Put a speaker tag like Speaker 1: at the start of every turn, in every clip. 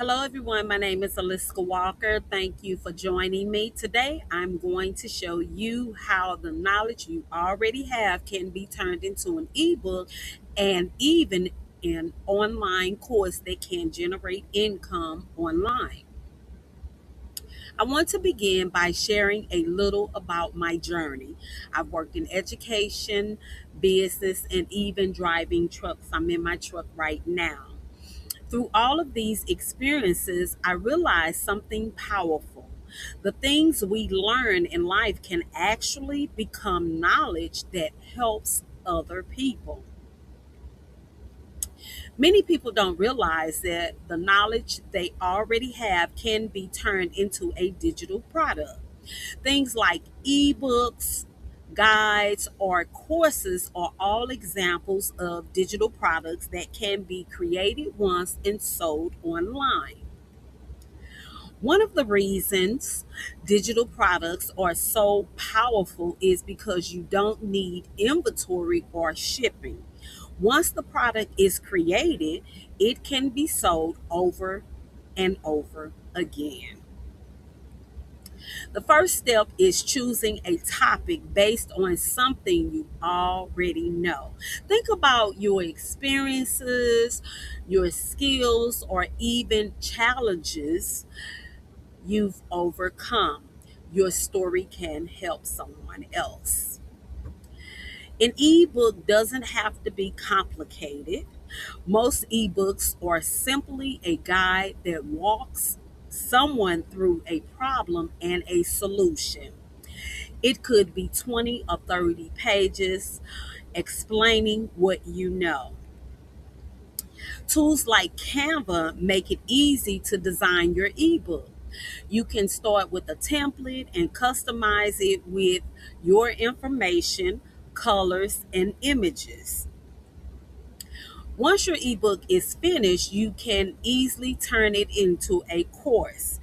Speaker 1: Hello, everyone. My name is Aliska Walker. Thank you for joining me. Today, I'm going to show you how the knowledge you already have can be turned into an ebook and even an online course that can generate income online. I want to begin by sharing a little about my journey. I've worked in education, business, and even driving trucks. I'm in my truck right now. Through all of these experiences, I realized something powerful. The things we learn in life can actually become knowledge that helps other people. Many people don't realize that the knowledge they already have can be turned into a digital product. Things like ebooks, guides, or courses are all examples of digital products that can be created once and sold online. One of the reasons digital products are so powerful is because you don't need inventory or shipping. Once the product is created, it can be sold over and over again. The first step is choosing a topic based on something you already know. Think about your experiences, your skills, or even challenges you've overcome. Your story can help someone else. An ebook doesn't have to be complicated. Most ebooks are simply a guide that walks someone through a problem and a solution. It could be 20 or 30 pages explaining what you know. Tools like Canva make it easy to design your ebook. You can start with a template and customize it with your information, colors, and images. Once your ebook is finished, you can easily turn it into a course.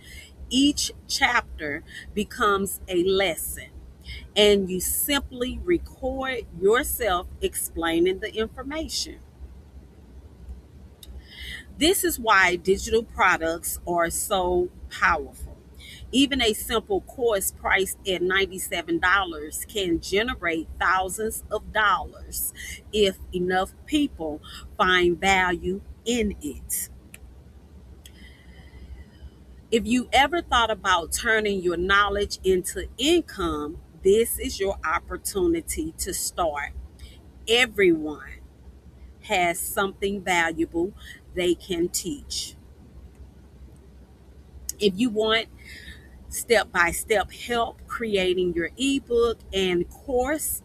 Speaker 1: Each chapter becomes a lesson, and you simply record yourself explaining the information. This is why digital products are so powerful. Even a simple course priced at $97 can generate thousands of dollars if enough people find value in it. If you ever thought about turning your knowledge into income, this is your opportunity to start. Everyone has something valuable they can teach. If you want step by step help creating your ebook and course,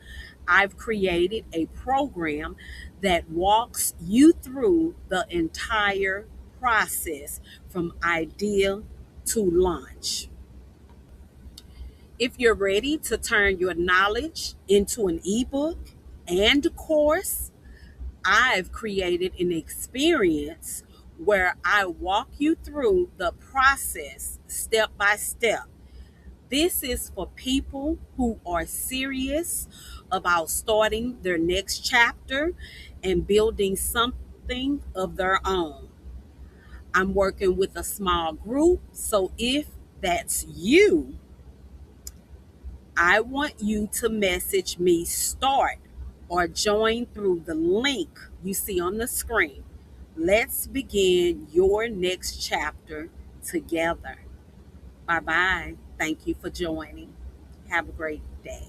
Speaker 1: I've created a program that walks you through the entire process from idea to launch. If you're ready to turn your knowledge into an ebook and course, I've created an experience where I walk you through the process step by step. This is for people who are serious about starting their next chapter and building something of their own. I'm working with a small group, so if that's you, I want you to message me start or join through the link you see on the screen. Let's begin your next chapter together. Bye bye. Thank you for joining. Have a great day.